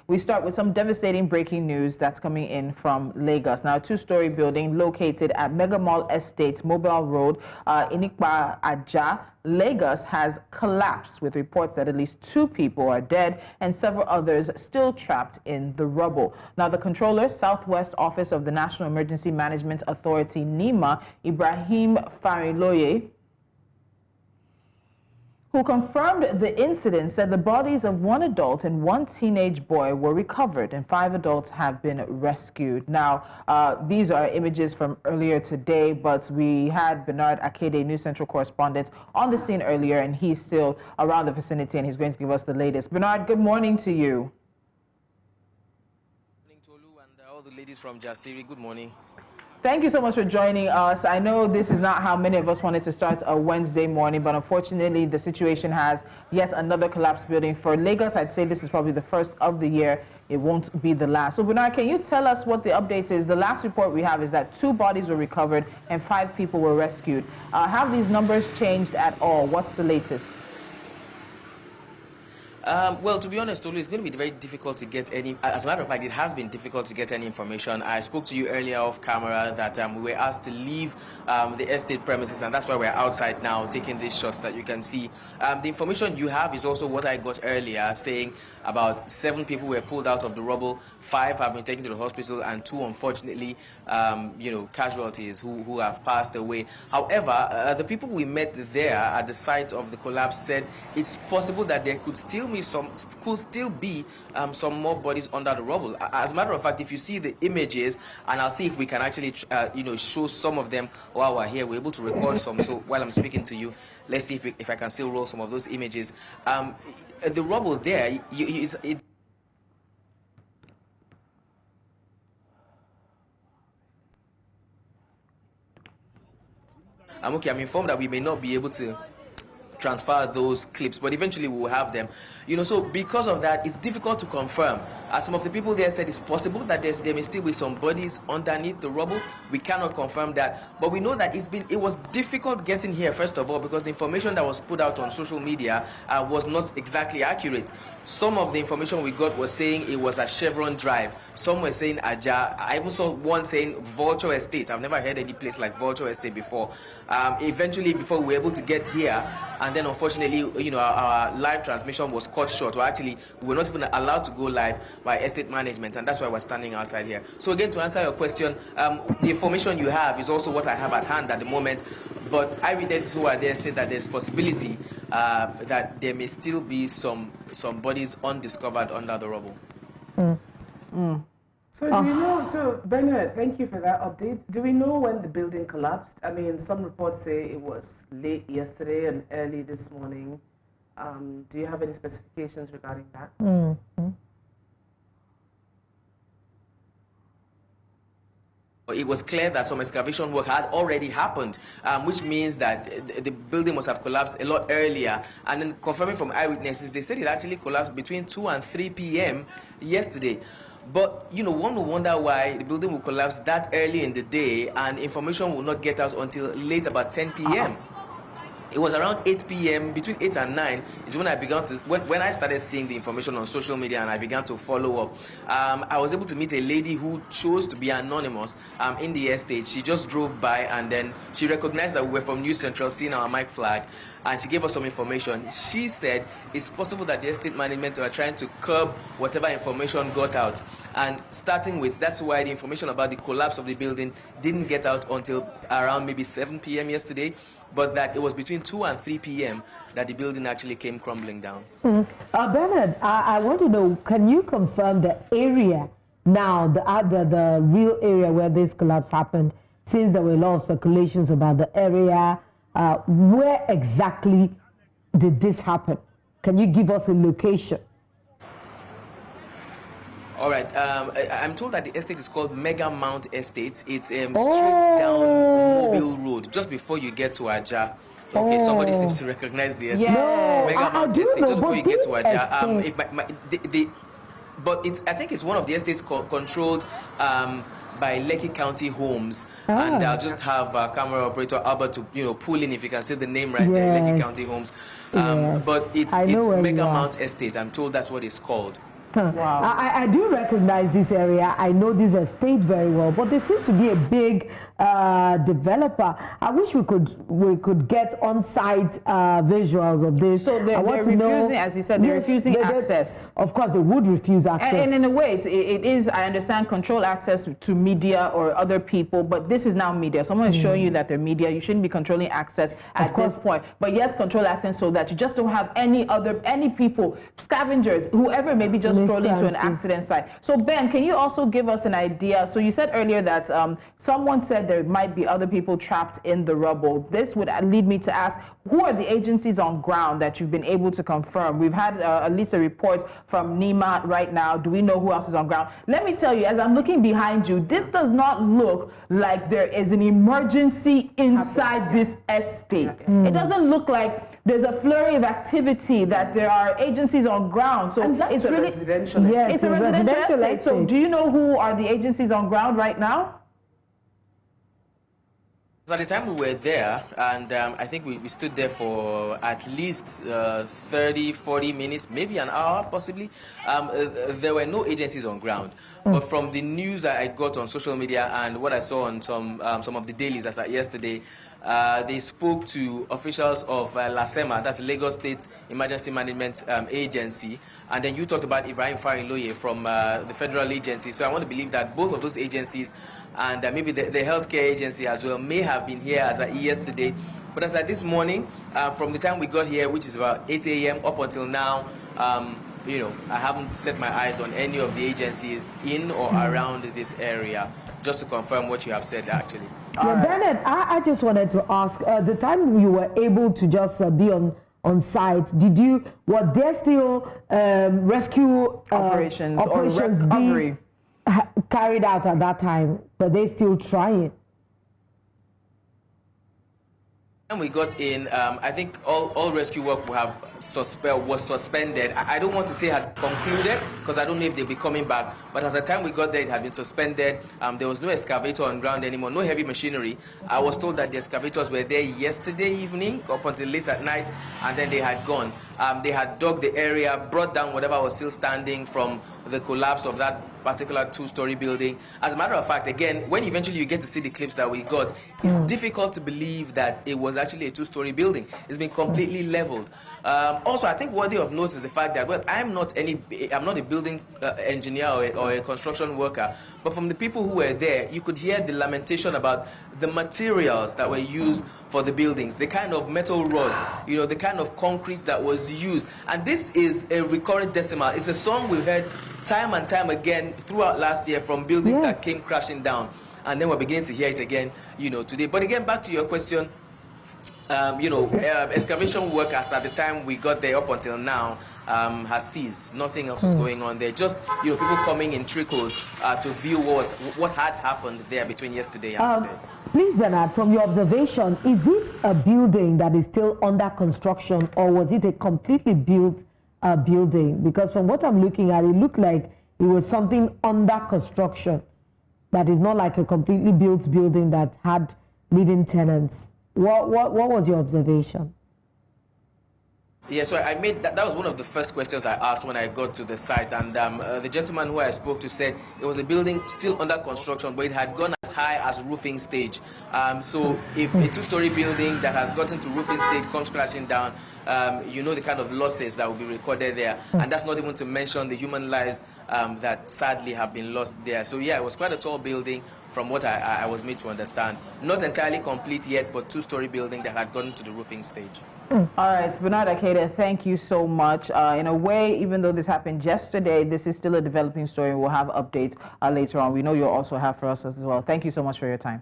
We start with some devastating breaking news that's coming in from Lagos. Now, a two-story building located at Mega Mall Estate, Mobile Road, Inikpa, Aja, Lagos has collapsed, with reports that at least 2 people are dead and several others still trapped in the rubble. Now, the controller, Southwest Office of the National Emergency Management Authority, NEMA, Ibrahim Fariloye, who confirmed the incident, said the bodies of 1 adult and 1 teenage boy were recovered and 5 adults have been rescued. Now, these are images from earlier today, but we had Bernard Akede, News Central correspondent, on the scene earlier, and he's still around the vicinity and he's going to give us the latest. Bernard, good morning to you. Good morning, Tolu, and all the ladies from Jasiri. Good morning. Thank you so much for joining us. I know this is not how many of us wanted to start a Wednesday morning, but unfortunately the situation has yet another collapsed building. For Lagos, I'd say this is probably the first of the year. It won't be the last. So Bernard, can you tell us what the update is? The last report we have is that 2 bodies were recovered and 5 people were rescued. Have these numbers changed at all? What's the latest? Well, to be honest, Tolu, it's going to be very difficult to get any. As a matter of fact, it has been difficult to get any information. I spoke to you earlier off camera that we were asked to leave the estate premises, and that's why we're outside now taking these shots that you can see. The information you have is also what I got earlier, saying about 7 people were pulled out of the rubble, 5 have been taken to the hospital, and 2, unfortunately, casualties who have passed away. However, the people we met there at the site of the collapse said it's possible that there could still be some more bodies under the rubble. As a matter of fact, if you see the images, and I'll see if we can actually show some of them while we're here. We're able to record some, so while I'm speaking to you, let's see if I can still roll some of those images. The rubble there, okay, I'm informed that we may not be able to transfer those clips, but eventually we will have them. So because of that, it's difficult to confirm. As some of the people there said, it's possible that there may still be some bodies underneath the rubble. We cannot confirm that, but we know that it was difficult getting here, first of all, because the information that was put out on social media was not exactly accurate. Some of the information we got was saying it was a Chevron Drive. Some were saying Aja. I even saw one saying Vulture Estate. I've never heard any place like Vulture Estate before. Eventually, before we were able to get here, and then unfortunately, our live transmission was cut short. Or actually, we were not even allowed to go live by estate management, and that's why we're standing outside here. So again, to answer your question, the information you have is also what I have at hand at the moment. But eyewitnesses who are there say that there's possibility that there may still be some bodies undiscovered under the rubble. So do we know, so Bernard, thank you for that update. Do we know when the building collapsed? I mean, some reports say it was late yesterday and early this morning. Do you have any specifications regarding that? It was clear that some excavation work had already happened, which means that the building must have collapsed a lot earlier. And then confirming from eyewitnesses, they said it actually collapsed between 2 and 3 p.m. yesterday. But, one will wonder why the building will collapse that early in the day and information will not get out until late, about 10 p.m. It was around 8 p.m., between 8 and 9 is when I began to, when I started seeing the information on social media and I began to follow up. I was able to meet a lady who chose to be anonymous in the estate. She just drove by and then she recognized that we were from News Central, seeing our mic flag, and she gave us some information. She said it's possible that the estate management were trying to curb whatever information got out. And starting with, that's why the information about the collapse of the building didn't get out until around maybe 7 p.m. yesterday, but that it was between 2 and 3 p.m. that the building actually came crumbling down. Bernard, I want to know, can you confirm the area now, the real area where this collapse happened, since there were a lot of speculations about the area, where exactly did this happen? Can you give us a location? All right. I'm told that the estate is called Mega Mount Estate. It's straight down Mobile Road, just before you get to Aja. Okay, somebody seems to recognize the estate. Yeah. Mega Mount Estate, just before you get to Aja. But I think it's one of the estates controlled by Lekki County Homes, and I'll just have camera operator Albert to pull in if you can see the name right there, Lekki County Homes. But it's Mega Mount Estate. I'm told that's what it's called. Wow. I do recognize this area. I know this estate very well, but they seem to be a big developer. I wish we could get on-site visuals of this. So they're refusing, as you said, they're refusing access. Of course, they would refuse access. And in a way, it is, I understand, control access to media or other people, but this is now media. Someone is showing you that they're media. You shouldn't be controlling access at this point. But yes, control access so that you just don't have any people, scavengers, whoever may be just strolling to an accident site. So Ben, can you also give us an idea? So you said earlier that someone said there might be other people trapped in the rubble. This would lead me to ask, who are the agencies on ground that you've been able to confirm? We've had at least a report from NEMA right now. Do we know who else is on ground? Let me tell you, as I'm looking behind you, this does not look like there is an emergency inside this estate. It doesn't look like there's a flurry of activity, that there are agencies on ground. So it's really residential. Yes, it's a residential estate. So do you know who are the agencies on ground right now? So at the time we were there, and I think we stood there for at least 30, 40 minutes, maybe an hour possibly. There were no agencies on ground. But from the news that I got on social media and what I saw on some of the dailies as at yesterday, they spoke to officials of LASEMA, that's Lagos State Emergency Management Agency, and then you talked about Ibrahim Farinloye from the federal agency. So I want to believe that both of those agencies and maybe the healthcare agency as well may have been here as at yesterday. But as at this morning, from the time we got here, which is about 8 a.m. up until now, you know, I haven't set my eyes on any of the agencies in or around this area, just to confirm what you have said actually. Yeah, Bernard, I just wanted to ask, the time you were able to just be on site, were there still rescue operations or recovery carried out at that time? Were they still trying? When we got in, I think all rescue work was suspended. I don't want to say had concluded because I don't know if they'll be coming back. But as the time we got there, it had been suspended. There was no excavator on ground anymore, no heavy machinery. I was told that the excavators were there yesterday evening up until late at night, and then they had gone. They had dug the area, brought down whatever was still standing from the collapse of that particular two-story building. As a matter of fact, again, when eventually you get to see the clips that we got, it's difficult to believe that it was actually a two-story building. It's been completely leveled. Also, I think worthy of note is the fact that, well, I'm not a building engineer or a construction worker, but from the people who were there, you could hear the lamentation about the materials that were used for the buildings, the kind of metal rods, you know, the kind of concrete that was used. And this is a recurrent decimal. It's a song we heard time and time again throughout last year from buildings that came crashing down. And then we're beginning to hear it again, you know, today. But again, back to your question, you know, excavation work as at the time we got there up until now has ceased. Nothing else was going on there. Just, you know, people coming in trickles to view what had happened there between yesterday and today. Please, Bernard, from your observation, is it a building that is still under construction, or was it a completely built building? Because from what I'm looking at, it looked like it was something under construction that is not like a completely built building that had living tenants. What was your observation? Yeah, so I made that was one of the first questions I asked when I got to the site, and the gentleman who I spoke to said it was a building still under construction, but it had gone as high as roofing stage. So if a two-story building that has gotten to roofing stage comes crashing down, you know the kind of losses that will be recorded there, and that's not even to mention the human lives that sadly have been lost there. So yeah, it was quite a tall building from what I was made to understand. Not entirely complete yet, but two-story building that had gotten to the roofing stage. All right, Bernard Akede, thank you so much. In a way, even though this happened yesterday, this is still a developing story. We'll have updates later on. We know you'll also have for us as well. Thank you so much for your time.